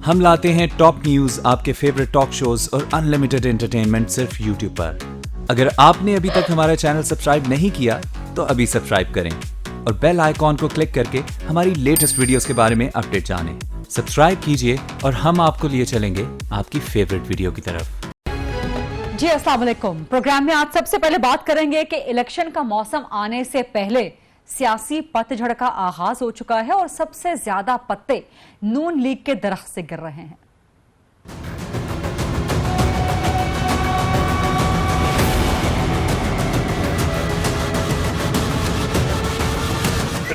हम लाते हैं top news, आपके फेवरेट टॉक शोज और अनलिमिटेड एंटरटेनमेंट सिर्फ यूट्यूब पर। अगर आपने अभी तक हमारा चैनल सब्सक्राइब नहीं किया तो अभी सब्सक्राइब करें और बेल आइकॉन को क्लिक करके हमारी लेटेस्ट वीडियोस के बारे में अपडेट जानें। सब्सक्राइब कीजिए और हम आपको लिए चलेंगे आपकी फेवरेट वीडियो की तरफ। जी अस्सलाम वालेकुम। प्रोग्राम में आज सबसे पहले बात करेंगे कि इलेक्शन का मौसम आने से पहले सियासी पतझड़ का आगाज हो चुका है और सबसे ज्यादा पत्ते नून लीग के दरख्त से गिर रहे हैं।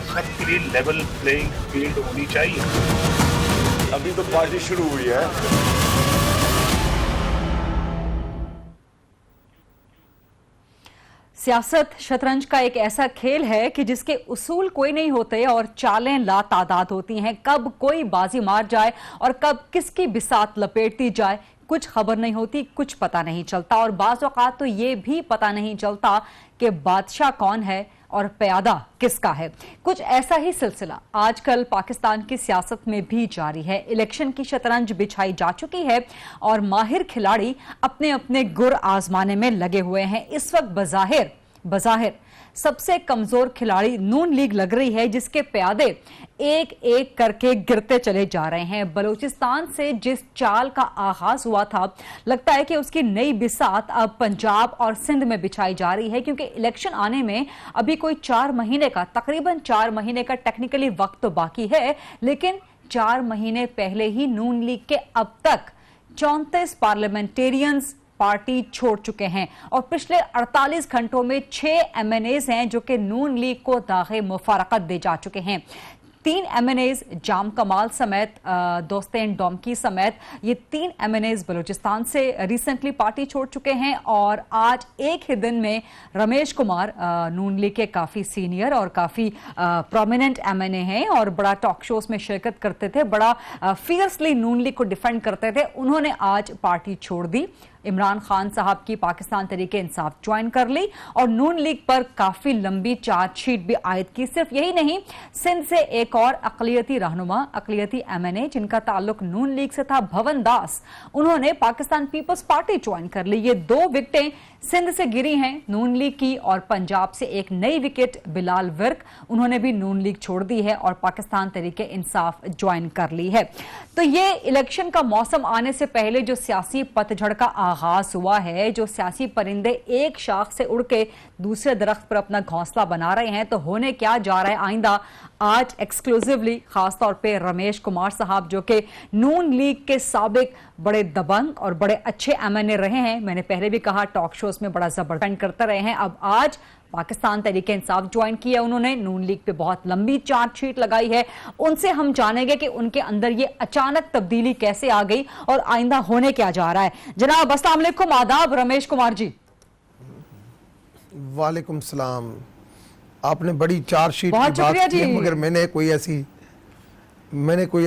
सबके लिए लेवल प्लेइंग फील्ड होनी चाहिए। अभी तो पार्टी शुरू हुई है। सियासत शतरंज का एक ऐसा खेल है कि जिसके उसूल कोई नहीं होते और चालें लातादाद होती हैं। कब कोई बाजी मार जाए और कब किसकी बिसात लपेटती जाए कुछ खबर नहीं होती, कुछ पता नहीं चलता। और बाज़ औक़ात तो ये भी पता नहीं चलता कि बादशाह कौन है और प्यादा किसका है। कुछ ऐसा ही सिलसिला आजकल पाकिस्तान की सियासत में भी जारी है। इलेक्शन की शतरंज बिछाई जा चुकी है और माहिर खिलाड़ी अपने अपने गुर आजमाने में लगे हुए हैं। इस वक्त बज़ाहिर सबसे कमजोर खिलाड़ी नून लीग लग रही है, जिसके प्यादे एक एक करके गिरते चले जा रहे हैं। बलूचिस्तान से जिस चाल का आगाज हुआ था, लगता है कि उसकी नई बिसात अब पंजाब और सिंध में बिछाई जा रही है, क्योंकि इलेक्शन आने में अभी कोई तकरीबन 4 महीने का टेक्निकली वक्त तो बाकी है, लेकिन 4 महीने पहले ही नून लीग के अब तक 34 पार्लियामेंटेरियंस पार्टी छोड़ चुके हैं और पिछले 48 घंटों में 6 MNAs हैं जो कि नून लीग को दागे मुफारकत दे जा चुके हैं। 3 MNAs जाम कमाल समेत दोस्तेन डोमकी समेत ये 3 MNAs बलूचिस्तान से रिसेंटली पार्टी छोड़ चुके हैं। और आज एक ही दिन में रमेश कुमार नून लीग के काफ़ी सीनियर और काफ़ी प्रोमिनेंट MNA हैं और बड़ा टॉक शोज में शिरकत करते थे, बड़ा फियर्सली नून लीग को डिफेंड करते थे। उन्होंने आज पार्टी छोड़ दी। इमरान खान साहब की पाकिस्तान तरीके इंसाफ ज्वाइन कर ली और नून लीग पर काफी लंबी चार्जशीट भी आयद की। सिर्फ यही नहीं, सिंध से एक और अकलियती रहनुमा, अकलियती MNA जिनका ताल्लुक नून लीग से था, भवन दास, उन्होंने पाकिस्तान पीपल्स पार्टी ज्वाइन कर ली। ये 2 विकेटें सिंध से गिरी हैं नून लीग की और पंजाब से एक नई विकेट बिलाल विर्क, उन्होंने भी नून लीग छोड़ दी है और पाकिस्तान तरीके इंसाफ ज्वाइन कर ली है। तो ये इलेक्शन का मौसम आने से पहले जो सियासी पतझड़ का आगाज हुआ है, जो सियासी परिंदे एक शाख से उड़ के दूसरे दरख्त पर अपना घोंसला बना रहे हैं, तो होने क्या जा रहा है आइंदा, आज एक्सक्लूसिवली खासतौर पे रमेश कुमार साहब जो कि नून लीग के साबिक बड़े दबंग और बड़े अच्छे MNA रहे हैं, मैंने पहले भी कहा टॉक शोज में बड़ा जबरदस्त करते रहे हैं, अब आज पाकिस्तान तरीके इंसाफ ज्वाइन किया उन्होंने, नून लीग पे बहुत लंबी चार्जशीट लगाई है। उनसे हम जानेंगे कि उनके अंदर ये अचानक तब्दीली कैसे आ गई और आइंदा होने क्या जा रहा है। जनाब अस्सलाम वालेकुम, आदाब रमेश कुमार जी। वालेकुम सलाम। आपने बड़ी चार्जशीट की बहुत बात की, जी। मगर मैंने कोई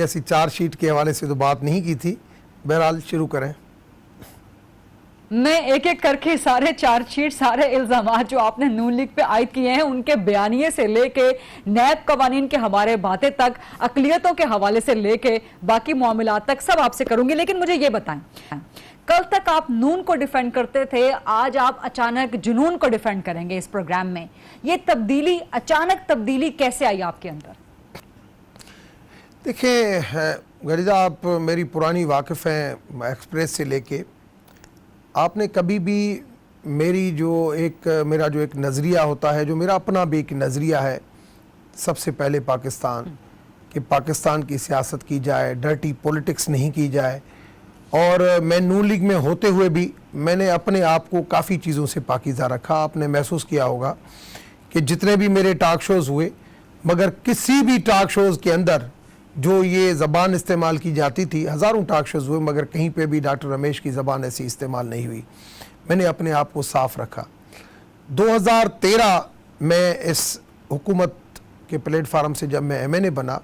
ऐसी चार्जशीट के हवाले से तो बात नहीं की थी। बहरहाल शुरू करें। मैं एक एक करके सारे चार्जशीट, सारे इल्जामात जो आपने नून लीग पे आयद किए हैं, उनके बयानिए से लेके नैब कवानीन के हमारे बातें तक, अकलियतों के हवाले से लेके बाकी मामलात तक सब आपसे करूंगी। लेकिन मुझे ये बताएं, कल तक आप नून को डिफेंड करते थे, आज आप अचानक जुनून को डिफेंड करेंगे इस प्रोग्राम में। ये तब्दीली, अचानक तब्दीली कैसे आई आपके अंदर? देखिए गरीदा, आप मेरी पुरानी वाकिफ़ हैं एक्सप्रेस से लेके, आपने कभी भी मेरा जो एक नज़रिया होता है, जो मेरा अपना भी एक नज़रिया है, सबसे पहले पाकिस्तान की सियासत की जाए, डर्टी पॉलिटिक्स नहीं की जाए। और मैं नून लीग में होते हुए भी मैंने अपने आप को काफ़ी चीज़ों से पाकीज़ा रखा। आपने महसूस किया होगा कि जितने भी मेरे टॉक शोज़ हुए, मगर किसी भी टॉक शोज़ के अंदर जो ये ज़बान इस्तेमाल की जाती थी, हज़ारों टॉक शोज़ हुए, मगर कहीं पे भी डॉक्टर रमेश की ज़बान ऐसी इस्तेमाल नहीं हुई। मैंने अपने आप को साफ़ रखा। 2013 में इस हुकूमत के प्लेटफार्म से जब मैं MNA बना,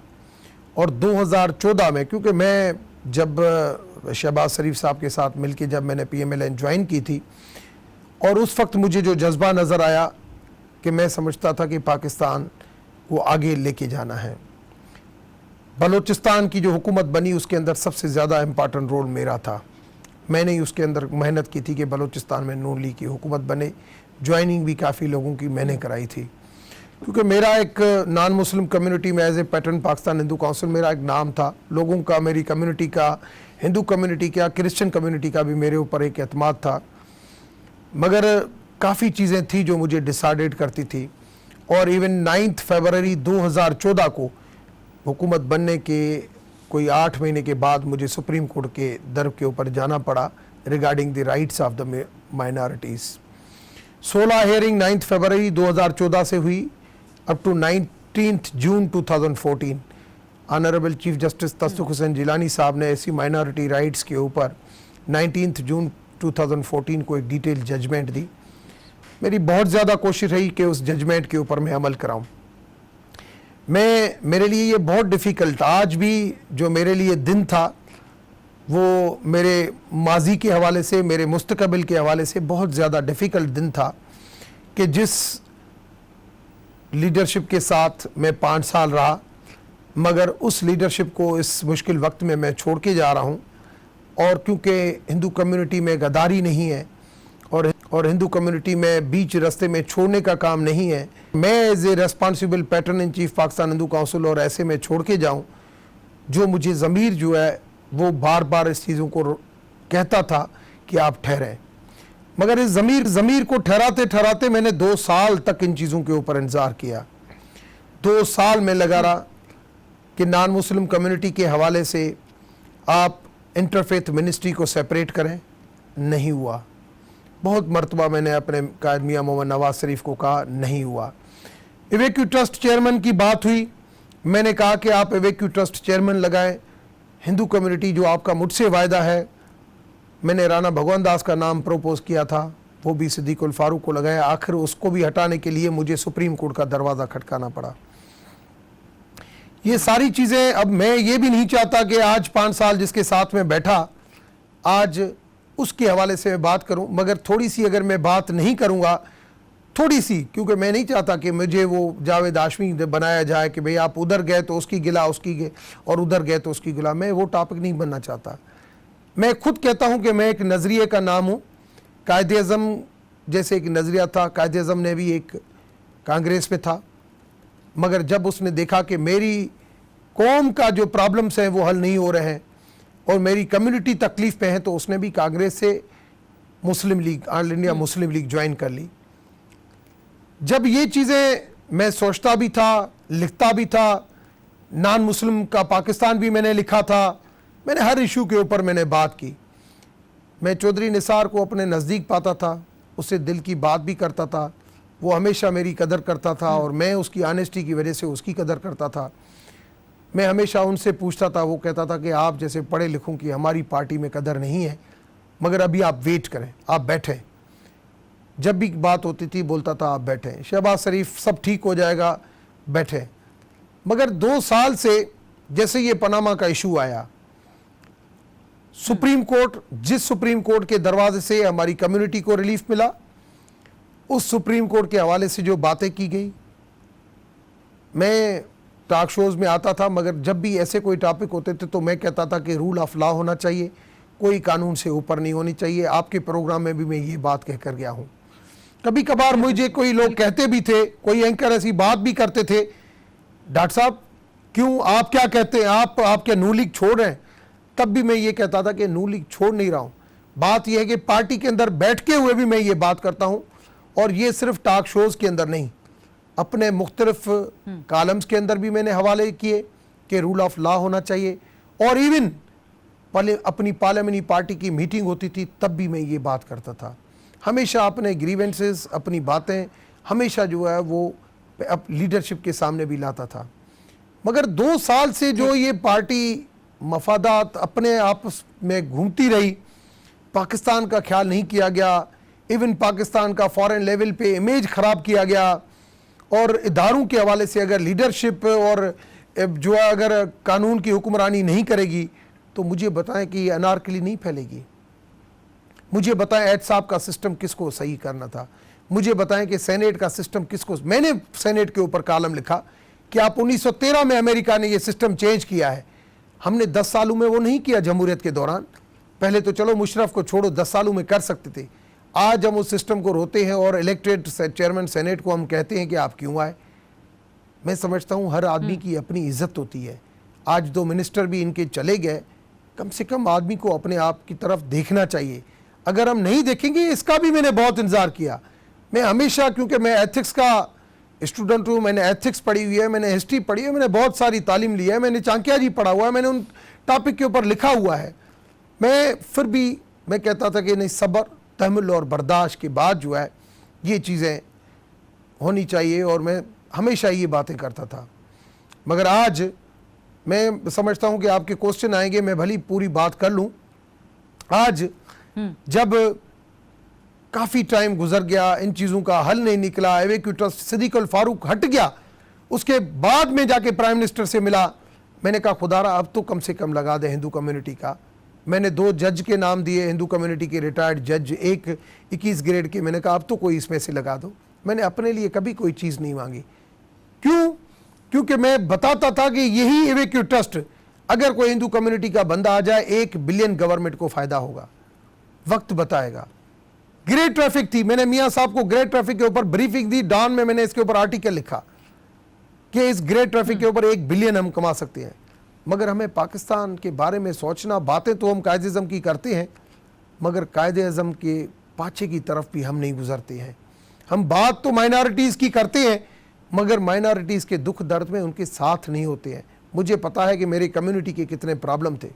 और 2014 में, क्योंकि मैं जब शहबाज शरीफ साहब के साथ मिलके जब मैंने PMLN ज्वाइन की थी, और उस वक्त मुझे जो जज्बा नज़र आया कि मैं समझता था कि पाकिस्तान को आगे लेके जाना है, बलूचिस्तान की जो हुकूमत बनी उसके अंदर सबसे ज़्यादा इम्पॉर्टेंट रोल मेरा था। मैंने ही उसके अंदर मेहनत की थी कि बलूचिस्तान में नून लीग की हुकूमत बने। ज्वाइनिंग भी काफ़ी लोगों की मैंने कराई थी, क्योंकि मेरा एक नॉन मुस्लिम कम्युनिटी में as a patron Pakistan Hindu council मेरा एक नाम था। लोगों का, मेरी कम्युनिटी का, हिंदू कम्युनिटी का, क्रिश्चियन कम्युनिटी का भी मेरे ऊपर एक एतमाद था। मगर काफ़ी चीज़ें थी जो मुझे डिसाइडेड करती थी। और इवन 9 फरवरी 2014 को हुकूमत बनने के कोई 8 महीने के बाद मुझे सुप्रीम कोर्ट के दर के ऊपर जाना पड़ा regarding the rights of the minorities. 16 hearing 9 फरवरी 2014 से हुई अप टू 19 जून 2014। Honourable chief justice Tassaduq Hussain Jillani साहब ने ऐसी माइनॉरिटी राइट्स के ऊपर 19 जून 2014 को एक डिटेल जजमेंट दी। मेरी बहुत ज़्यादा कोशिश रही कि उस जजमेंट के ऊपर मैं अमल कराऊं। मेरे लिए ये बहुत डिफ़िकल्ट, आज भी जो मेरे लिए दिन था वो मेरे माजी के हवाले से, मेरे मुस्तकबिल के हवाले से बहुत ज़्यादा डिफ़िकल्ट दिन था कि जिस लीडरशिप के साथ मैं 5 साल रहा, मगर उस लीडरशिप को इस मुश्किल वक्त में मैं छोड़ के जा रहा हूँ। और क्योंकि हिंदू कम्युनिटी में गद्दारी नहीं है और हिंदू कम्युनिटी में बीच रास्ते में छोड़ने का काम नहीं है, मैं as a responsible patron in chief Pakistan Hindu council और ऐसे में छोड़ के जाऊँ जो मुझे ज़मीर जो है वो बार बार इस चीज़ों को कहता था कि आप ठहरें। मगर इस ज़मीर को ठहराते ठहराते मैंने 2 साल तक इन चीज़ों के ऊपर इंतज़ार किया। 2 साल में लगा रहा कि नॉन मुस्लिम कम्युनिटी के हवाले से आप इंटरफेथ मिनिस्ट्री को सेपरेट करें, नहीं हुआ। बहुत मरतबा मैंने अपने कायद मियां मोहम्मद नवाज शरीफ को कहा, नहीं हुआ। इवेक्यू ट्रस्ट चेयरमैन की बात हुई, मैंने कहा कि आप इवेक्यू ट्रस्ट चेयरमैन लगाएं। हिंदू कम्युनिटी जो आपका मुझसे वायदा है, मैंने राणा भगवान दास का नाम प्रपोज किया था, वो भी सिद्दीक उल फारूक को लगाया। आखिर उसको भी हटाने के लिए मुझे सुप्रीम कोर्ट का दरवाज़ा खटकाना पड़ा। ये सारी चीज़ें, अब मैं ये भी नहीं चाहता कि आज 5 साल जिसके साथ में बैठा आज उसके हवाले से मैं बात करूं, मगर थोड़ी सी अगर मैं बात नहीं करूंगा, थोड़ी सी, क्योंकि मैं नहीं चाहता कि मुझे वो जावेद हाशमी बनाया जाए कि भाई आप उधर गए तो उसकी गिला उसकी गए और उधर गए तो उसकी गिला। मैं वो टॉपिक नहीं बनना चाहता। मैं खुद कहता हूं कि मैं एक नज़रिए का नाम हूं। कायद-ए-आज़म जैसे एक नज़रिया था, कायद-ए-आज़म ने भी एक कांग्रेस में था, मगर जब उसने देखा कि मेरी कौम का जो प्रॉब्लम्स हैं वो हल नहीं हो रहे हैं और मेरी कम्युनिटी तकलीफ़ पे है, तो उसने भी कांग्रेस से मुस्लिम लीग, ऑल इंडिया मुस्लिम लीग ज्वाइन कर ली। जब ये चीज़ें मैं सोचता भी था, लिखता भी था, नॉन मुस्लिम का पाकिस्तान भी मैंने लिखा था, मैंने हर इशू के ऊपर मैंने बात की। मैं चौधरी निसार को अपने नज़दीक पाता था, उससे दिल की बात भी करता था, वो हमेशा मेरी कदर करता था और मैं उसकी ऑनेस्टी की वजह से उसकी कदर करता था। मैं हमेशा उनसे पूछता था, वो कहता था कि आप जैसे पढ़े लिखों की हमारी पार्टी में कदर नहीं है, मगर अभी आप वेट करें, आप बैठें। जब भी बात होती थी बोलता था आप बैठें, शहबाज शरीफ सब ठीक हो जाएगा, बैठें। मगर 2 साल से जैसे ये पनामा का इशू आया, सुप्रीम कोर्ट, जिस सुप्रीम कोर्ट के दरवाजे से हमारी कम्युनिटी को रिलीफ मिला, उस सुप्रीम कोर्ट के हवाले से जो बातें की गई, मैं टॉक शोज़ में आता था, मगर जब भी ऐसे कोई टॉपिक होते थे तो मैं कहता था कि रूल ऑफ लॉ होना चाहिए, कोई कानून से ऊपर नहीं होनी चाहिए। आपके प्रोग्राम में भी मैं ये बात कह कर गया हूँ। कभी कभार मुझे कोई लोग कहते भी थे, कोई एंकर ऐसी बात भी करते थे, डॉक्टर साहब क्यों, आप क्या कहते हैं, आप क्या नून लीग छोड़ रहे हैं? तब भी मैं ये कहता था कि नून लीग छोड़ नहीं रहा हूँ। बात यह है कि पार्टी के अंदर बैठ के हुए भी मैं ये बात करता हूँ, और ये सिर्फ टॉक शोज़ के अंदर नहीं, अपने मुख्तलिफ कॉलम्स के अंदर भी मैंने हवाले किए कि रूल ऑफ लॉ होना चाहिए। और इवन अपनी पार्लियामेंट्री पार्टी की मीटिंग होती थी तब भी मैं ये बात करता था। हमेशा अपने ग्रीवेंसेस, अपनी बातें हमेशा जो है वो लीडरशिप के सामने भी लाता था। मगर 2 साल से जो ये पार्टी मफादात अपने आपस में घूमती रही, पाकिस्तान का ख्याल नहीं किया गया, इवन पाकिस्तान का फॉरेन लेवल पे इमेज ख़राब किया गया, और इदारों के हवाले से अगर लीडरशिप और जो है अगर कानून की हुक्मरानी नहीं करेगी तो मुझे बताएं कि ये अनारकली नहीं फैलेगी। मुझे बताएं एहतसाब का सिस्टम किसको सही करना था, मुझे बताएं कि सेनेट का सिस्टम किसको। मैंने सेनेट के ऊपर कॉलम लिखा कि आप 1913 में अमेरिका ने ये सिस्टम चेंज किया है, हमने 10 सालों में वो नहीं किया जमहूरियत के दौरान। पहले तो चलो मुशर्रफ को छोड़ो, 10 सालों में कर सकते थे। आज हम उस सिस्टम को रोते हैं और इलेक्टेड चेयरमैन सेनेट को हम कहते हैं कि आप क्यों आए। मैं समझता हूँ हर आदमी की अपनी इज्जत होती है। आज 2 मिनिस्टर भी इनके चले गए, कम से कम आदमी को अपने आप की तरफ देखना चाहिए। अगर हम नहीं देखेंगे, इसका भी मैंने बहुत इंतजार किया। मैं हमेशा, क्योंकि मैं एथिक्स का स्टूडेंट हूँ, मैंने एथिक्स पढ़ी हुई है, मैंने हिस्ट्री पढ़ी है, मैंने बहुत सारी तालीम ली है, मैंने चाणक्य जी पढ़ा हुआ है, मैंने उन टॉपिक के ऊपर लिखा हुआ है। मैं फिर भी मैं कहता था कि नहीं, सब्र, तहम्मुल और बर्दाश्त के बाद जो है ये चीज़ें होनी चाहिए, और मैं हमेशा ये बातें करता था। मगर आज मैं समझता हूँ कि आपके क्वेश्चन आएंगे, मैं भली पूरी बात कर लूँ। आज जब काफ़ी टाइम गुजर गया, इन चीज़ों का हल नहीं निकला, एवेक्यू सिद्दीक अल फारूक हट गया, उसके बाद में जाके प्राइम मिनिस्टर से मिला, मैंने कहा खुदारा अब तो कम से कम लगा दे हिंदू कम्युनिटी का। मैंने 2 जज के नाम दिए, हिंदू कम्युनिटी के रिटायर्ड जज, एक 21 ग्रेड के। मैंने कहा अब तो कोई इसमें से लगा दो। मैंने अपने लिए कभी कोई चीज़ नहीं मांगी। क्यों? क्योंकि मैं बताता था कि यही एवेक्यू ट्रस्ट, अगर कोई हिंदू कम्युनिटी का बंदा आ जाए, 1 बिलियन गवर्नमेंट को फ़ायदा होगा। वक्त बताएगा। ग्रे ट्रैफिक थी, मैंने मियाँ साहब को ग्रे ट्रैफिक के ऊपर ब्रीफिंग दी, डॉन में मैंने इसके ऊपर आर्टिकल लिखा कि इस ग्रे ट्रैफिक के ऊपर 1 बिलियन हम कमा सकते हैं। मगर हमें पाकिस्तान के बारे में सोचना, बातें तो हम कायदे-ए-आज़म की करते हैं, मगर कायदे-ए-आज़म के पाछे की तरफ भी हम नहीं गुजरते हैं। हम बात तो माइनॉरिटीज़ की करते हैं, मगर माइनॉरिटीज़ के दुख दर्द में उनके साथ नहीं होते हैं। मुझे पता है कि मेरी कम्युनिटी के कितने प्रॉब्लम थे।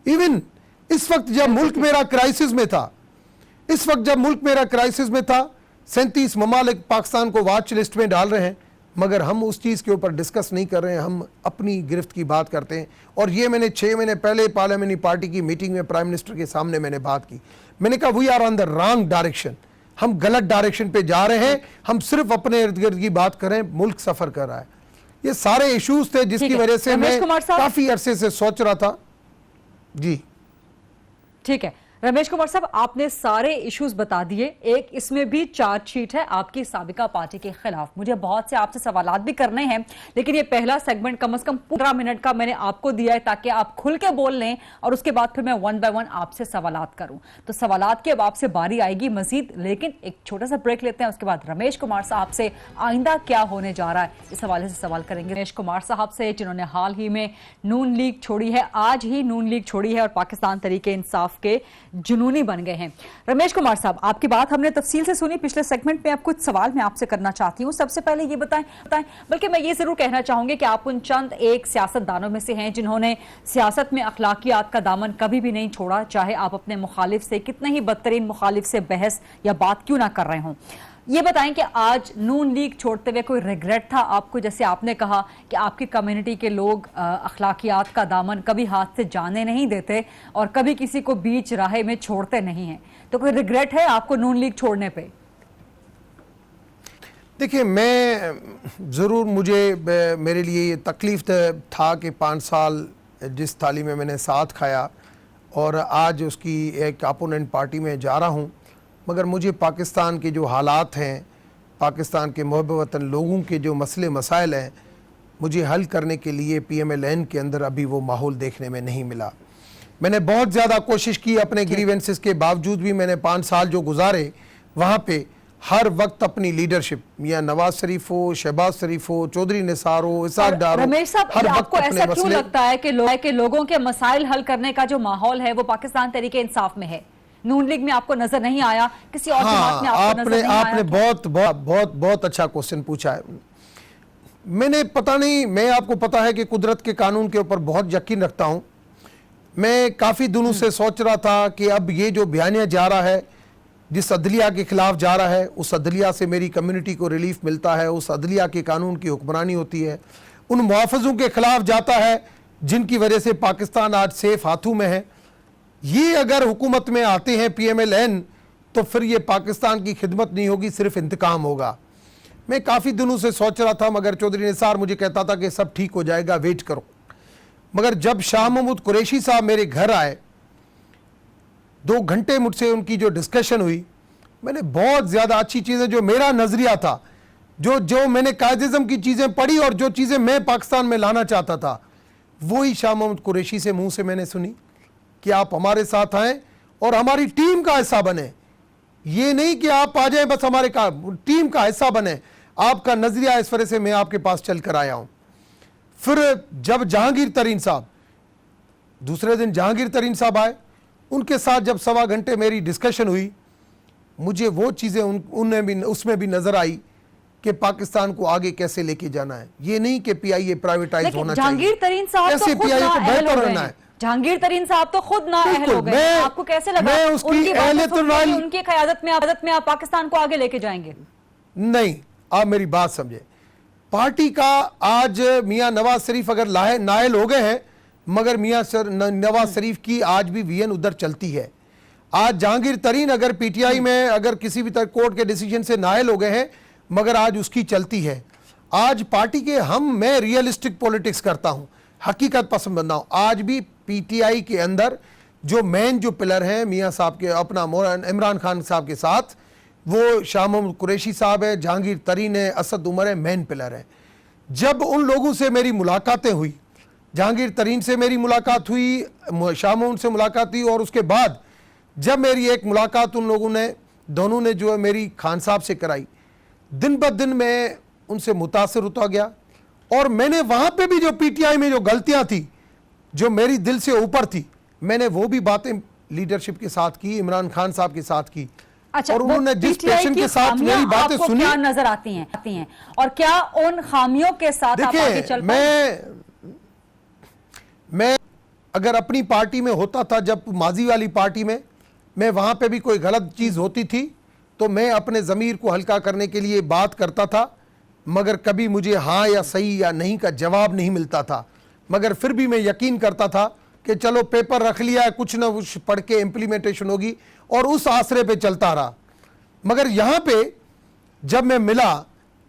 इवन इस वक्त जब मुल्क मेरा क्राइसिस में था, 37 ममालिक पाकिस्तान को वॉच लिस्ट में डाल रहे हैं, मगर हम उस चीज़ के ऊपर डिस्कस नहीं कर रहे हैं, हम अपनी गिरफ्त की बात करते हैं। और ये मैंने 6 महीने पहले पार्लियामेंट्री पार्टी की मीटिंग में प्राइम मिनिस्टर के सामने मैंने बात की। मैंने कहा we are on the wrong direction, हम गलत डायरेक्शन पे जा रहे हैं, हम सिर्फ अपने इर्द गिर्द की बात करें, मुल्क सफ़र कर रहा है। ये सारे इशूज़ थे जिसकी वजह से मैं काफ़ी अरसे से सोच रहा था। जी ठीक है रमेश कुमार साहब, आपने सारे इश्यूज बता दिए। एक इसमें भी चार्जशीट है आपकी साबिका पार्टी के खिलाफ। मुझे बहुत से आपसे सवालात भी करने हैं, लेकिन ये पहला सेगमेंट कम से कम 15 मिनट का मैंने आपको दिया है ताकि आप खुल के बोल लें, और उसके बाद फिर मैं 1 बाय 1 आपसे सवालात करूं। तो सवालात की अब आपसे बारी आएगी मजीद, लेकिन एक छोटा सा ब्रेक लेते हैं। उसके बाद रमेश कुमार साहब से आइंदा क्या होने जा रहा है इस हवाले से सवाल करेंगे। रमेश कुमार साहब से, जिन्होंने हाल ही में नून लीग छोड़ी है, आज ही नून लीग छोड़ी है और पाकिस्तान तरीके इंसाफ के जुनूनी बन गए हैं। रमेश कुमार साहब, आपकी बात हमने तफसील से सुनी पिछले सेगमेंट में। अब कुछ सवाल मैं आपसे करना चाहती हूं। सबसे पहले ये बताएं, बल्कि मैं ये जरूर कहना चाहूंगी कि आप उन चंद एक सियासतदानों में से हैं जिन्होंने सियासत में अखलाकियात का दामन कभी भी नहीं छोड़ा, चाहे आप अपने मुखालिफ से, कितने ही बदतरीन मुखालिफ से बहस या बात क्यों ना कर रहे हों। ये बताएं कि आज नून लीग छोड़ते हुए कोई रिग्रेट था आपको? जैसे आपने कहा कि आपकी कम्युनिटी के लोग अखलाकियात का दामन कभी हाथ से जाने नहीं देते और कभी किसी को बीच राह में छोड़ते नहीं हैं, तो कोई रिग्रेट है आपको नून लीग छोड़ने पे? देखिए, मैं ज़रूर, मेरे लिए ये तकलीफ था कि 5 साल जिस थाली में मैंने साथ खाया और आज उसकी एक अपोनेंट पार्टी में जा रहा हूँ, मगर मुझे पाकिस्तान के जो हालात हैं, पाकिस्तान के मुहब्ब वतन लोगों के जो मसले मसाइल हैं, मुझे हल करने के लिए PMLN के अंदर अभी वो माहौल देखने में नहीं मिला। मैंने बहुत ज़्यादा कोशिश की, अपने ग्रीवेंसेस के बावजूद भी मैंने 5 साल जो गुजारे वहाँ पे हर वक्त अपनी लीडरशिप, या नवाज शरीफ हो, शहबाज शरीफ हो, चौधरी निसार हो, इसाक डार हो, रमेश साहब, आपको ऐसा क्यों लगता है कि लोगों के मसाइल हल करने का जो माहौल है वो पाकिस्तान तरीके इंसाफ में है? नून लीग में आपको नजर नहीं आया, किसी और जमात में आपको नजर नहीं आया? आपने बहुत अच्छा क्वेश्चन पूछा है। मैंने, पता नहीं, मैं, आपको पता है कि कुदरत के कानून के ऊपर बहुत यकीन रखता हूं। मैं काफ़ी दिनों से सोच रहा था कि अब ये जो बयानिया जा रहा है, जिस अदलिया के खिलाफ जा रहा है, उस अदलिया से मेरी कम्युनिटी को रिलीफ मिलता है, उस अदलिया के कानून की हुक्मरानी होती है, उन मुआफ़ज़ों के खिलाफ जाता है जिनकी वजह से पाकिस्तान आज सेफ हाथों में है। ये अगर हुकूमत में आते हैं PMLN, तो फिर ये पाकिस्तान की खिदमत नहीं होगी, सिर्फ इंतकाम होगा। मैं काफ़ी दिनों से सोच रहा था, मगर चौधरी निसार मुझे कहता था कि सब ठीक हो जाएगा, वेट करो। मगर जब शाह महमूद कुरैशी साहब मेरे घर आए, 2 घंटे मुझसे उनकी जो डिस्कशन हुई, मैंने बहुत ज़्यादा अच्छी चीज़ें, जो मेरा नज़रिया था जो जो मैंने कायदिज़्म की चीज़ें पढ़ी और जो चीज़ें मैं पाकिस्तान में लाना चाहता था, वही शाह महमूद कुरैशी से मुंह से मैंने सुनी कि आप हमारे साथ आएँ और हमारी टीम का हिस्सा बने। ये नहीं कि आप आ जाएं बस हमारे का टीम का हिस्सा बने। आपका नजरिया इस वजह से मैं आपके पास चल कर आया हूं। फिर जब जहांगीर तरीन साहब, दूसरे दिन जहांगीर तरीन साहब आए, उनके साथ जब 1.25 घंटे मेरी डिस्कशन हुई, मुझे वो चीज़ें उनमें भी उसमें भी नजर आई कि पाकिस्तान को आगे कैसे लेके जाना है। ये नहीं कि पीआईए प्राइवेटाइज होना चाहिए। जहांगीर तरीन साहब तो कैसे खुद पीआईए को नाअहल हो बेहतर गए रहना हैं। है। जहांगीर तरीन साहब तो खुद नाअहल हो गए हैं। आपको कैसे लगा मैं उसकी उनकी बातें अहलियत सुन के वाली- उनकी क़यादत में आप पाकिस्तान को आगे लेके जाएंगे? नहीं, आप मेरी बात समझे। पार्टी का आज मियां नवाज शरीफ अगर नायल हो गए हैं, मगर मियां नवाज शरीफ की आज भी वीएन उधर चलती है। आज जहांगीर तरीन अगर पीटीआई में अगर किसी भी तरह कोर्ट के डिसीजन से नायल हो गए हैं, मगर आज उसकी चलती है। आज पार्टी के मैं रियलिस्टिक पॉलिटिक्स करता हूं, हकीकत पसंद बंदा हूं। आज भी पीटीआई के अंदर जो मेन जो पिलर हैं मियां साहब के, अपना इमरान खान साहब के साथ, वो शाह महमूद कुरैशी साहब है, जहांगीर तरीन है, असद उमर है, मेन पिलर है। जब उन लोगों से मेरी मुलाकातें हुई, जहांगीर तरीन से मेरी मुलाकात हुई, शाह महमूद से मुलाकात हुई, और उसके बाद जब मेरी एक मुलाकात उन लोगों ने, दोनों ने जो है मेरी खान साहब से कराई, दिन ब दिन मैं उनसे मुतासिर होता गया। और मैंने वहाँ पे भी जो पीटीआई में जो गलतियाँ थी, जो मेरी दिल से ऊपर थी, मैंने वो भी बातें लीडरशिप के साथ की, इमरान खान साहब के साथ की। अच्छा, और उन्होंने जिस पैशन के साथ मेरी बातें सुनी, क्या नजर आती हैं और क्या उन खामियों के साथ आप आगे चल पाए? मैं अगर अपनी पार्टी में होता था, जब माजी वाली पार्टी में मैं वहां पे भी कोई गलत चीज होती थी तो मैं अपने ज़मीर को हल्का करने के लिए बात करता था, मगर कभी मुझे हाँ या सही या नहीं का जवाब नहीं मिलता था। मगर फिर भी मैं यकीन करता था कि चलो पेपर रख लिया है, कुछ ना कुछ पढ़ के इम्प्लीमेंटेशन होगी, और उस आसरे पे चलता रहा। मगर यहाँ पे जब मैं मिला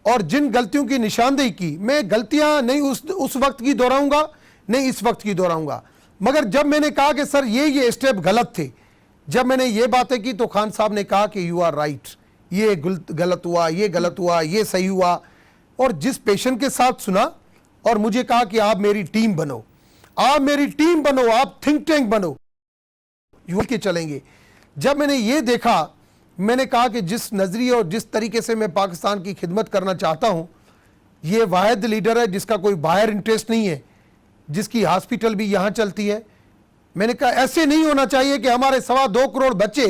और जिन गलतियों की निशानदेही की, मैं गलतियां नहीं उस वक्त की दोहराऊंगा, नहीं इस वक्त की दोहराऊंगा, मगर जब मैंने कहा कि सर ये स्टेप गलत थे, जब मैंने ये बातें की तो खान साहब ने कहा कि यू आर राइट, ये गलत हुआ, ये गलत हुआ, ये सही हुआ। और जिस पेशेंट के साथ सुना और मुझे कहा कि आप मेरी टीम बनो, आप मेरी टीम बनो, आप थिंक टैंक बनो, यू के चलेंगे। जब मैंने ये देखा, मैंने कहा कि जिस नजरिए और जिस तरीके से मैं पाकिस्तान की खिदमत करना चाहता हूं, ये वाहिद लीडर है जिसका कोई बाहर इंटरेस्ट नहीं है, जिसकी हॉस्पिटल भी यहां चलती है। मैंने कहा ऐसे नहीं होना चाहिए कि हमारे 2.25 करोड़ बच्चे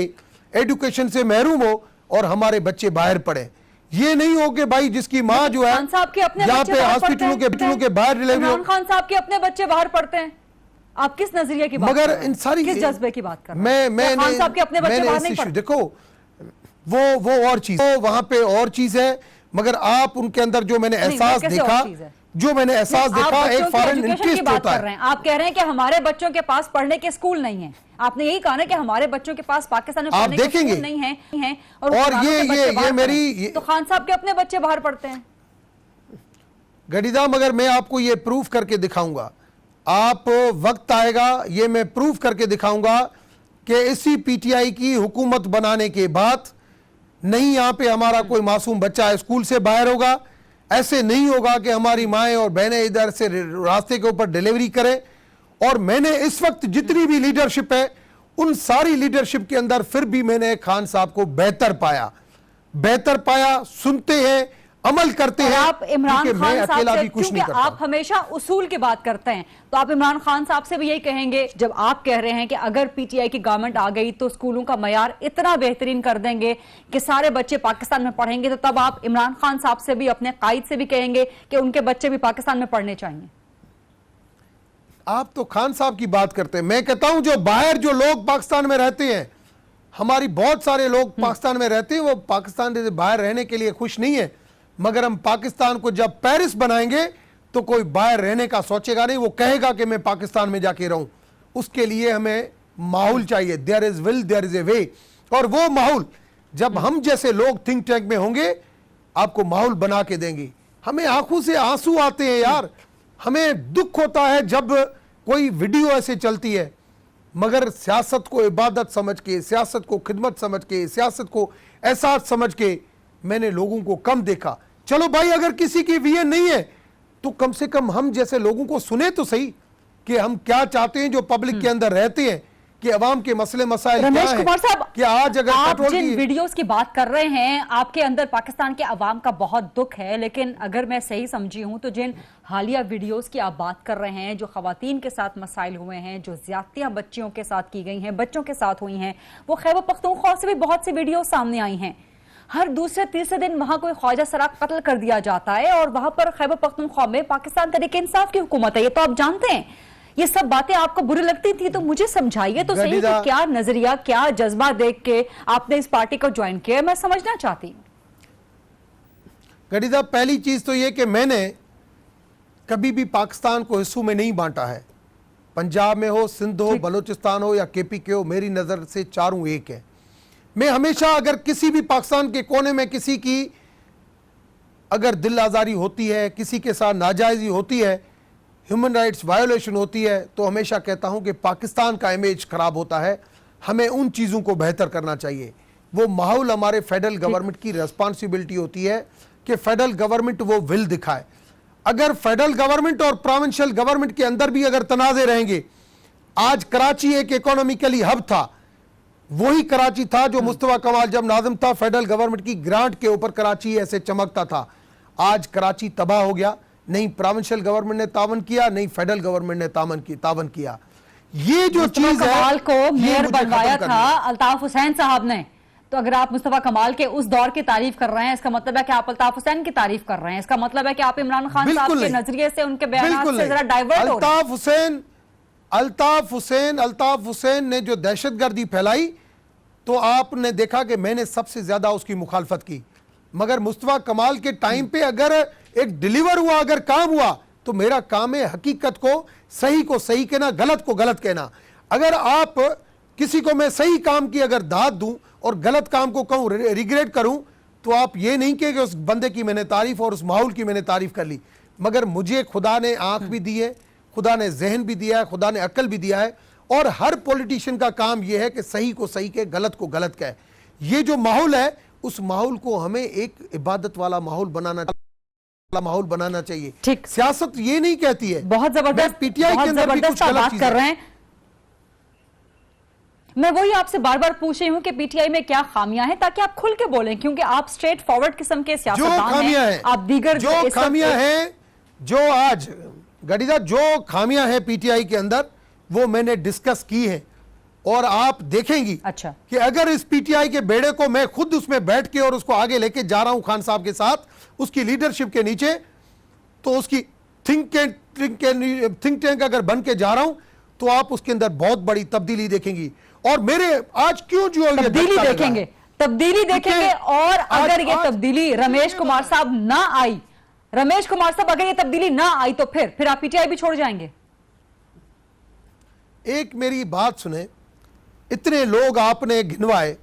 एजुकेशन से महरूम हो और हमारे बच्चे बाहर पड़े। ये नहीं हो कि भाई जिसकी माँ जो है खान साहब के अपने यहाँ बच्चे पे बाहर हॉस्पिटलों पढ़ते हैं। के बाहर डिलीवरी इमरान खान साहब के अपने बच्चे बाहर पढ़ते हैं। आप किस नजरिए की बात मगर कर रहे हैं? इन सारी किस जज्बे की बात कर रहे हैं? मैं खान साहब के अपने बच्चे बाहर नहीं पढ़ते? देखो वो और चीज, तो वहां पे और चीज है, मगर आप उनके अंदर जो मैंने एहसास देखा, एक फॉरेन इंटरेस्ट होता है। आप कह रहे हैं कि हमारे बच्चों के पास पढ़ने के स्कूल नहीं है। आपने यही कहा ना कि हमारे बच्चों के पास पाकिस्तान में पढ़ने के स्कूल नहीं है और ये मेरी तो खान साहब के अपने बच्चे बाहर पढ़ते हैं। गडीदा, मगर मैं आपको ये प्रूफ करके दिखाऊंगा, आप वक्त आएगा ये मैं प्रूफ करके दिखाऊंगा कि इसी पीटीआई की हुकूमत बनाने के बाद नहीं यहाँ पे हमारा कोई मासूम बच्चा स्कूल से बाहर होगा। ऐसे नहीं होगा कि हमारी माएँ और बहनें इधर से रास्ते के ऊपर डिलीवरी करें। और मैंने इस वक्त जितनी भी लीडरशिप है, उन सारी लीडरशिप के अंदर फिर भी मैंने खान साहब को बेहतर पाया। सुनते हैं, अमल करते हैं। आप इमरान खान साहब से, कुछ क्योंकि नहीं करता। आप हमेशा उसूल की बात करते हैं, तो आप इमरान खान साहब से भी यही कहेंगे जब आप कह रहे हैं कि अगर पीटीआई की गवर्नमेंट आ गई तो स्कूलों का मयार इतना बेहतरीन कर देंगे कि सारे बच्चे पाकिस्तान में पढ़ेंगे, तो तब आप इमरान खान साहब से भी, अपने कायद से भी कहेंगे कि उनके बच्चे भी पाकिस्तान में पढ़ने चाहिए? आप तो खान साहब की बात करते हैं, मैं कहता हूं जो बाहर जो लोग पाकिस्तान में रहते हैं, हमारी बहुत सारे लोग पाकिस्तान में रहते हैं, वो पाकिस्तान से बाहर रहने के लिए खुश नहीं है। मगर हम पाकिस्तान को जब पेरिस बनाएंगे तो कोई बाहर रहने का सोचेगा नहीं, वो कहेगा कि मैं पाकिस्तान में जाके रहूं। उसके लिए हमें माहौल चाहिए, there is will there is a way. और वो माहौल जब हम जैसे लोग थिंक टैंक में होंगे, आपको माहौल बना के देंगे। हमें आंखों से आंसू आते हैं यार, हमें दुख होता है जब कोई वीडियो ऐसे चलती है, मगर सियासत को इबादत समझ के, सियासत को खिदमत समझ के, सियासत को एहसास समझ के मैंने लोगों को कम देखा। चलो भाई, अगर किसी की वीएन नहीं है तो कम से कम हम जैसे लोगों को सुने तो सही कि हम क्या चाहते हैं, जो पब्लिक के अंदर रहते हैं, कि अवाम के मसले मसाइल क्या रमेश हैं। कुमार साहब, कि आज अगर आप पेट्रोल जिन की वीडियोस की बात कर रहे हैं, आपके अंदर पाकिस्तान के अवाम का बहुत दुख है, लेकिन अगर मैं सही समझी हूं तो जिन हालिया वीडियोस की आप बात कर रहे हैं, जो खवातीन के साथ मसाइल हुए हैं, जो ज्यादतियां बच्चियों के साथ की गई हैं, बच्चों के साथ हुई हैं, वो खैबर पख्तूनख्वा से भी बहुत सी वीडियो सामने आई हैं। हर दूसरे तीसरे दिन वहां कोई ख्वाजा सराक कत्ल कर दिया जाता है और वहां पर खैबर पख्तूनख्वा में पाकिस्तान तहरीक इंसाफ की हुकूमत है। ये तो आप जानते हैं। ये सब बातें आपको बुरी लगती थी तो मुझे समझाइए तो सही कि क्या नजरिया, क्या जज्बा देख के आपने इस पार्टी को ज्वाइन किया, मैं समझना चाहती हूँ। गडी साहब, पहली चीज तो ये कि मैंने कभी भी पाकिस्तान को हिस्सों में नहीं बांटा है। पंजाब में हो, सिंध हो, बलूचिस्तान हो या केपी के हो, मेरी नजर से चारों एक है। मैं हमेशा अगर किसी भी पाकिस्तान के कोने में किसी की अगर दिल आज़ारी होती है, किसी के साथ नाजायजी होती है, ह्यूमन राइट्स वायोलेशन होती है, तो हमेशा कहता हूं कि पाकिस्तान का इमेज खराब होता है। हमें उन चीज़ों को बेहतर करना चाहिए। वो माहौल हमारे फेडरल गवर्नमेंट की रिस्पॉन्सिबिलिटी होती है कि फेडरल गवर्नमेंट वो विल दिखाए। अगर फेडरल गवर्नमेंट और प्रोविंशियल गवर्नमेंट के अंदर भी अगर तनाज़े रहेंगे, आज कराची एक इकोनॉमिकली हब था, वही कराची था जो मुस्तफा कमाल जब नाज़िम था, फेडरल गवर्नमेंट की ग्रांट के ऊपर कराची ऐसे चमकता था। आज कराची तबाह हो गया। नहीं प्रोविंशियल गवर्नमेंट ने तावन किया, नहीं फेडरल गवर्नमेंट ने तावन किया। ये जो चीज है, कमाल को मेयर मुझे बनवाया खत्म था करनी है। अल्ताफ हुसैन साहब ने। तो अगर आप मुस्तफा कमाल के उस दौर की तारीफ कर रहे हैं, इसका मतलब है कि आप अल्ताफ हुसैन की तारीफ कर रहे हैं। इसका मतलब है कि आप इमरान खान साहब के नजरिए से, उनके बयान से जरा डाइवर्ट हो रहे हैं। अल्ताफ हुसैन ने जो दहशतगर्दी फैलाई, तो आपने देखा कि मैंने सबसे ज्यादा उसकी मुखालफत की। मगर मुस्तफा कमाल के टाइम पे अगर एक डिलीवर हुआ, अगर काम हुआ, तो मेरा काम है हकीकत को सही कहना, गलत को गलत कहना। अगर आप किसी को मैं सही काम की अगर दाद दूं और गलत काम को कहूं, रिग्रेट करूं, तो आप ये नहीं कहें कि उस बंदे की मैंने तारीफ और उस माहौल की मैंने तारीफ कर ली। मगर मुझे खुदा ने आंख भी दी है, खुदा ने जहन भी दिया है, खुदा ने अक्ल भी दिया है, और हर पॉलिटिशियन का काम यह है कि सही को सही कहे, गलत को गलत कहे। ये जो माहौल है, उस माहौल को हमें एक इबादत वाला माहौल बनाना चाहिए। ठीक, सियासत ये नहीं कहती है। बहुत जबरदस्त, पीटीआई के अंदर भी कुछ गलत बात चीजें कर रहे हैं। मैं वही आपसे बार बार पूछ रही हूं कि पीटीआई में क्या खामियां हैं, ताकि आप खुल के बोलें, क्योंकि आप स्ट्रेट फॉरवर्ड किस्म के सियासतदान हैं। आप दीगर जो खामियां हैं, जो आज गडीदा जो खामियां हैं पीटीआई के अंदर, वो मैंने डिस्कस की है। और आप देखेंगी अच्छा कि अगर इस पीटीआई के बेड़े को मैं खुद उसमें बैठ के और उसको आगे लेके जा रहा हूं खान साहब के साथ, उसकी लीडरशिप के नीचे, तो उसकी थिंक टैंक अगर बन के जा रहा हूं, तो आप उसके अंदर बहुत बड़ी तब्दीली देखेंगी। और मेरे आज क्यों जो तब्दीली देखेंगे और अगर ये तब्दीली रमेश कुमार साहब ना आई, अगर ये तब्दीली ना आई, तो फिर आप पीटीआई भी छोड़ जाएंगे? एक मेरी बात सुने, इतने लोग आपने गिनवाए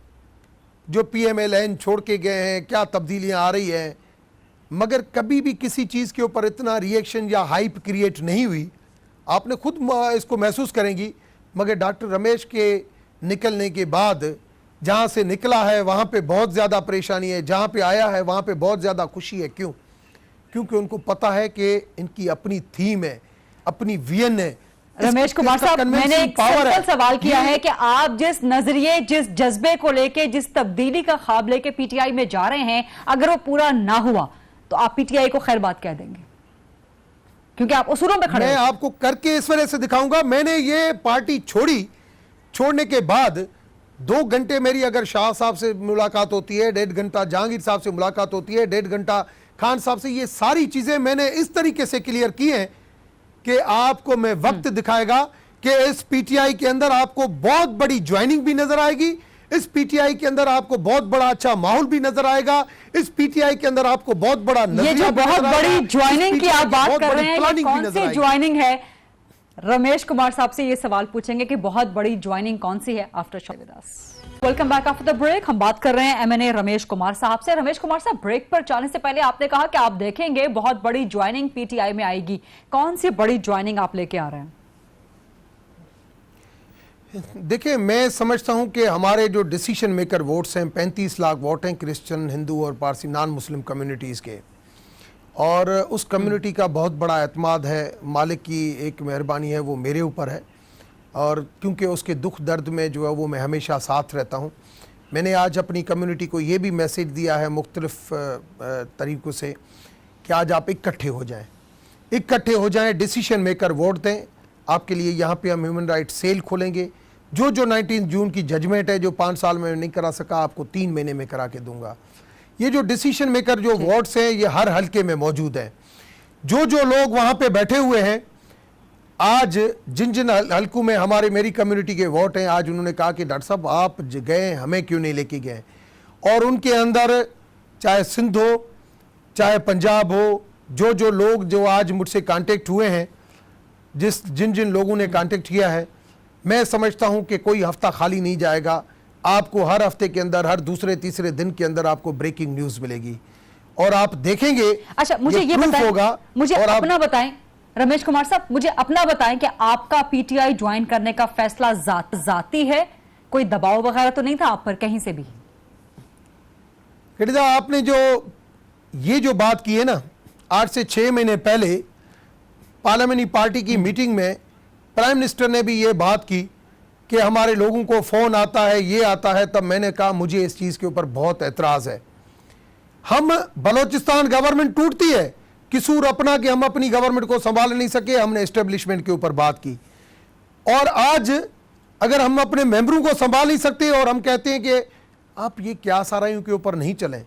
जो पीएमएलएन छोड़ के गए हैं, क्या तब्दीलियां आ रही हैं, मगर कभी भी किसी चीज़ के ऊपर इतना रिएक्शन या हाइप क्रिएट नहीं हुई। आपने खुद इसको महसूस करेंगी। मगर डॉक्टर रमेश के निकलने के बाद जहाँ से निकला है वहाँ पे बहुत ज़्यादा परेशानी है, जहाँ पे आया है वहाँ पे बहुत ज़्यादा खुशी है। क्यों? क्योंकि उनको पता है कि इनकी अपनी थीम है, अपनी विजन है। रमेश कुमार साहब, मैंने एक सिंपल सवाल किया है कि आप जिस नजरिए, जिस जज्बे को लेके, जिस तब्दीली का ख्वाब लेके पीटीआई में जा रहे हैं, अगर वो पूरा ना हुआ तो आप पीटीआई को खैर बात कह देंगे, क्योंकि आप उसूलों पे खड़े हैं। मैं आपको करके इस वजह से दिखाऊंगा। मैंने ये पार्टी छोड़ने के बाद 2 घंटे मेरी अगर शाह साहब से मुलाकात होती है, 1.5 घंटा जहांगीर साहब से मुलाकात होती है, 1.5 घंटा खान साहब से, ये सारी चीजें मैंने इस तरीके से क्लियर की हैं कि आपको मैं वक्त दिखाएगा कि इस पीटीआई के अंदर आपको बहुत बड़ी ज्वाइनिंग भी नजर आएगी, इस पीटीआई के अंदर आपको बहुत बड़ा अच्छा माहौल भी नजर आएगा, इस पीटीआई के अंदर आपको बहुत बड़ा ये जो बहुत बड़ी ज्वाइनिंग की आप बात कर रहे हैं, ये कौन सी ज्वाइनिंग है? रमेश कुमार साहब से ये सवाल पूछेंगे कि बहुत बड़ी ज्वाइनिंग कौन सी है। After show with us, welcome back after the break. हम बात कर रहे हैं एमएनए रमेश कुमार साहब से। रमेश कुमार साहब, ब्रेक पर जाने से पहले आपने कहा कि आप देखेंगे बहुत बड़ी ज्वाइनिंग पीटीआई में आएगी। कौन सी बड़ी ज्वाइनिंग आप लेके आ रहे हैं? देखिए, मैं समझता हूं कि हमारे जो डिसीजन मेकर वोट्स हैं, 35 लाख वोट हैं क्रिश्चियन, हिंदू और पारसी नॉन मुस्लिम कम्युनिटीज़ के। और उस कम्युनिटी का बहुत बड़ा एतमाद है, मालिक की एक मेहरबानी है, वो मेरे ऊपर है। और क्योंकि उसके दुख दर्द में जो है वो मैं हमेशा साथ रहता हूँ। मैंने आज अपनी कम्युनिटी को ये भी मैसेज दिया है मुख्तलिफ तरीक़ों से कि आज आप इकट्ठे हो जाएं, डिसीशन मेकर वोट दें। आपके लिए यहाँ पे हम ह्यूमन राइट सेल खोलेंगे। जो 19 जून की जजमेंट है, जो 5 साल में नहीं करा सका, आपको 3 महीने में करा के दूंगा। ये जो डिसीशन मेकर जो वोट्स हैं, ये हर हल्के में मौजूद हैं। जो लोग वहाँ पे बैठे हुए हैं, आज जिन हल्कों में मेरी कम्युनिटी के वोट हैं, आज उन्होंने कहा कि डॉक्टर साहब आप गए, हमें क्यों नहीं लेके गए। और उनके अंदर चाहे सिंध हो, चाहे पंजाब हो, जो लोग जो आज मुझसे कांटेक्ट हुए हैं, जिन लोगों ने कांटेक्ट किया है, मैं समझता हूं कि कोई हफ्ता खाली नहीं जाएगा। आपको हर हफ्ते के अंदर, हर दूसरे तीसरे दिन के अंदर आपको ब्रेकिंग न्यूज मिलेगी और आप देखेंगे। अच्छा, मुझे ये बताएं, होगा। मुझे और अपना बताएं रमेश कुमार साहब, मुझे अपना बताएं कि आपका पीटीआई ज्वाइन करने का फैसला जाती है, कोई दबाव वगैरह तो नहीं था आप पर कहीं से भी? आपने ये जो बात की है ना, 8 से 6 महीने पहले पार्लियामेंट्री पार्टी की मीटिंग में प्राइम मिनिस्टर ने भी ये बात की कि हमारे लोगों को फ़ोन आता है, ये आता है। तब मैंने कहा मुझे इस चीज़ के ऊपर बहुत एतराज़ है। हम बलोचिस्तान गवर्नमेंट टूटती है, कसूर अपना कि हम अपनी गवर्नमेंट को संभाल नहीं सके, हमने एस्टेब्लिशमेंट के ऊपर बात की। और आज अगर हम अपने मेंबरों को संभाल नहीं सकते और हम कहते हैं कि आप ये क्या साराइयों के ऊपर नहीं चलें,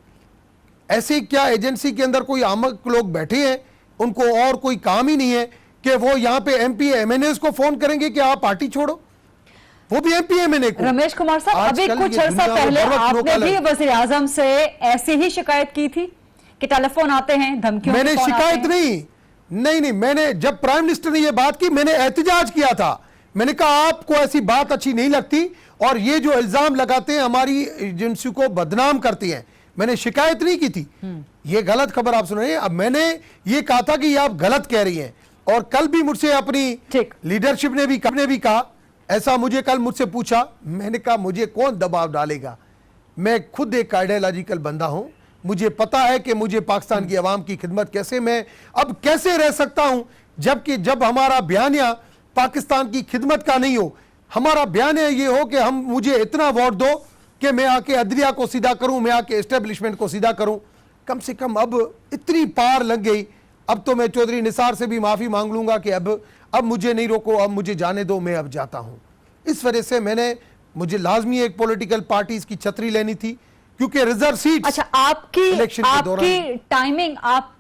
ऐसे क्या एजेंसी के अंदर कोई आमक लोग बैठे हैं, उनको और कोई काम ही नहीं है कि वो यहाँ पे एमपी एमएनएस को फोन करेंगे कि आप पार्टी छोड़ो, वो भी एमपी एमएनए को। रमेश कुमार साहब, अभी कुछ अर्सा पहले आपने भी वज़ीर आज़म से ऐसी ही शिकायत की थी कि टेलीफोन आते हैं, धमकियों। मैंने शिकायत नहीं, मैंने जब प्राइम मिनिस्टर ने ये बात की, मैंने एहतजाज किया था। मैंने कहा आपको ऐसी बात अच्छी नहीं लगती और ये जो इल्जाम लगाते हैं हमारी एजेंसी को बदनाम करती हैं। मैंने शिकायत नहीं की थी, ये गलत खबर आप सुन रहे हैं। अब मैंने ये कहा था कि ये आप गलत कह रही हैं। और कल भी मुझसे अपनी लीडरशिप ने भी कहा, ऐसा मुझे कल मुझसे पूछा। मैंने कहा मुझे कौन दबाव डालेगा, मैं खुद एक आइडियोलॉजिकल बंदा हूं, मुझे पता है कि मुझे पाकिस्तान की आवाम की खिदमत मैं अब कैसे रह सकता हूं, जबकि जब हमारा बयानिया पाकिस्तान की खिदमत का नहीं हो, हमारा बयानिया ये हो कि मुझे इतना वोट दो कि मैं आके अदलिया को सीधा करूं, मैं आके एस्टेब्लिशमेंट को सीधा करूं। कम से कम अब इतनी पार लग गई। अब तो मैं चौधरी निसार से भी माफ़ी मांग लूंगा कि अब मुझे नहीं रोको, अब मुझे जाने दो, मैं अब जाता हूं। इस वजह से मुझे लाजमी एक पॉलिटिकल पार्टीज की छतरी लेनी थी, क्योंकि रिजर्व सीट। अच्छा, आपकी टाइमिंग, आप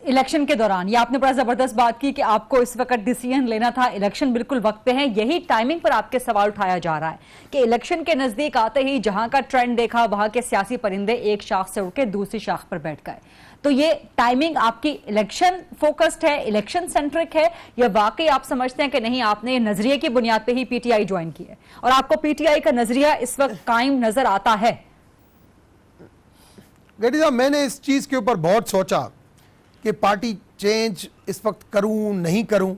इलेक्शन के दौरान, ये आपने बड़ा जबरदस्त बात की कि आपको इस वक्त डिसीजन लेना था, इलेक्शन बिल्कुल वक्त पे है, यही टाइमिंग पर आपके सवाल उठाया जा रहा है कि इलेक्शन के नजदीक आते ही जहां का ट्रेंड देखा, वहां के सियासी परिंदे एक शाख से उड़ के दूसरी शाख पर बैठ गए। तो ये टाइमिंग आपकी इलेक्शन फोकस्ड है, इलेक्शन सेंट्रिक है, या वाकई आप समझते हैं कि नहीं, आपने नजरिए की बुनियाद पे ही पीटीआई ज्वाइन की है और आपको पीटीआई का नजरिया इस वक्त कायम नजर आता है? गेटी साहब, मैंने इस चीज के ऊपर बहुत सोचा कि पार्टी चेंज इस वक्त करूं नहीं करूं।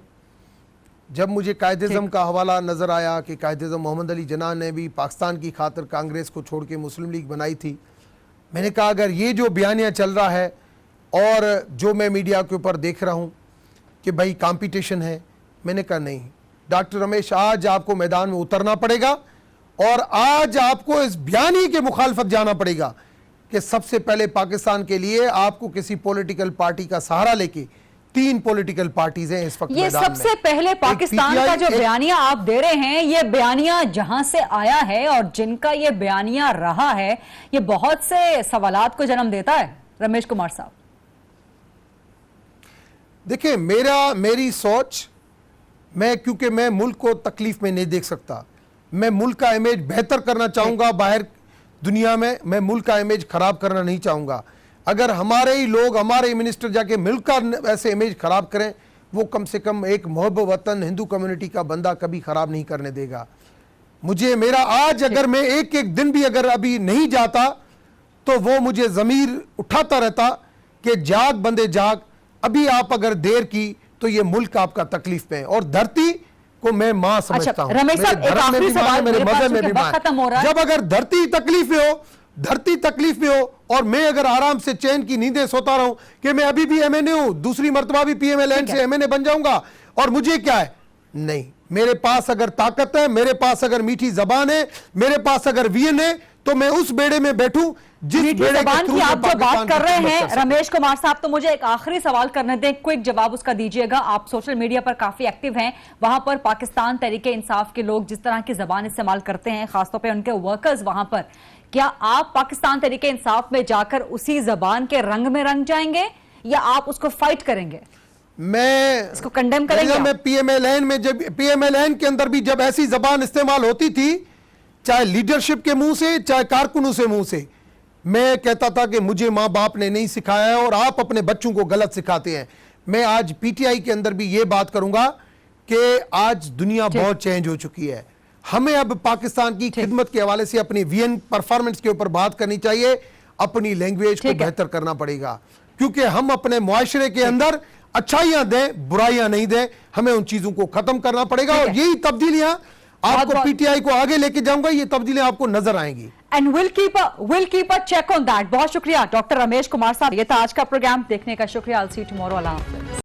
जब मुझे कायदे-ए-आज़म का हवाला नज़र आया कि कायदे-ए-आज़म मोहम्मद अली जिन्ना ने भी पाकिस्तान की खातिर कांग्रेस को छोड़ के मुस्लिम लीग बनाई थी, मैंने कहा अगर ये जो बयानिया चल रहा है और जो मैं मीडिया के ऊपर देख रहा हूं कि भाई कंपटीशन है, मैंने कहा नहीं डॉक्टर रमेश, आज आपको मैदान में उतरना पड़ेगा और आज आपको इस बयानी के मुखालफत जाना पड़ेगा कि सबसे पहले पाकिस्तान के लिए आपको किसी पॉलिटिकल पार्टी का सहारा लेके, 3 पॉलिटिकल पार्टीज हैं इस वक्त ये सबसे पहले पाकिस्तान का जो बयानिया आप दे रहे हैं, ये बयानिया जहां से आया है और जिनका ये बयानिया रहा है, ये बहुत से सवालात को जन्म देता है। रमेश कुमार साहब, देखिए मेरी सोच, क्योंकि मैं मुल्क को तकलीफ में नहीं देख सकता, मैं मुल्क का इमेज बेहतर करना चाहूंगा बाहर दुनिया में, मैं मुल्क का इमेज खराब करना नहीं चाहूंगा। अगर हमारे ही लोग, हमारे मिनिस्टर जाके मुल्क का ऐसे इमेज खराब करें, वो कम से कम एक मोहब्बत वतन हिंदू कम्युनिटी का बंदा कभी खराब नहीं करने देगा। मुझे मेरा आज अगर मैं एक दिन भी अगर अभी नहीं जाता तो वो मुझे ज़मीर उठाता रहता कि जाग बंदे जाग, अभी आप अगर देर की तो ये मुल्क आपका तकलीफ में है। और धरती को मैं मां समझता हूं, रमेश साहब, एक आखिरी सवाल, मेरे मजहब में भी मां। जब अगर धरती तकलीफ में हो धरती तकलीफ में हो और मैं अगर आराम से चैन की नींदें सोता रहूं कि मैं अभी भी एमएनए हूं, दूसरी मर्तबा भी पीएमएलएन से एमएनए बन जाऊंगा और मुझे क्या है, नहीं, मेरे पास अगर ताकत है, मेरे पास अगर मीठी जबान है, मेरे पास अगर वीएन है, तो मैं उस बेड़े में बैठूं जिस मीठी बेड़े जबान के थ्रू की आप जो बात कर रहे हैं सकूं। रमेश कुमार साहब, तो मुझे एक आखिरी सवाल करने दें, क्विक जवाब उसका दीजिएगा। आप सोशल मीडिया पर काफी एक्टिव हैं, वहां पर पाकिस्तान तहरीके इंसाफ के लोग जिस तरह की जबान इस्तेमाल करते हैं, खासतौर पर उनके वर्कर्स वहां पर, क्या आप पाकिस्तान तहरीके इंसाफ में जाकर उसी जबान के रंग में रंग जाएंगे या आप उसको फाइट करेंगे, मैं इसको कंडेम करेंगे? मैं पीएमएलएन में, जब पीएमएलएन के अंदर भी जब ऐसी जबान इस्तेमाल होती थी, चाहे लीडरशिप के मुंह से चाहे कारकुनों से मुंह से, मैं कहता था कि मुझे मां बाप ने नहीं सिखाया है और आप अपने बच्चों को गलत सिखाते हैं। मैं आज पीटीआई के अंदर भी ये बात करूंगा कि आज दुनिया बहुत चेंज हो चुकी है, हमें अब पाकिस्तान की खिदमत के हवाले से अपनी वीएन परफॉर्मेंस के ऊपर बात करनी चाहिए, अपनी लैंग्वेज को बेहतर करना पड़ेगा, क्योंकि हम अपने मुआशरे के अंदर अच्छाइयां दें, बुराइयां नहीं दें, हमें उन चीजों को खत्म करना पड़ेगा और यही तब्दीलियां आपको, पीटीआई को आगे लेके जाऊंगा, ये तब्दीलियां आपको नजर आएंगी। And will keep a check on that. बहुत शुक्रिया डॉक्टर रमेश कुमार साहब, ये था आज का प्रोग्राम देखने का, शुक्रिया। I'll see you tomorrow। अल्लाह हाफ़िज़।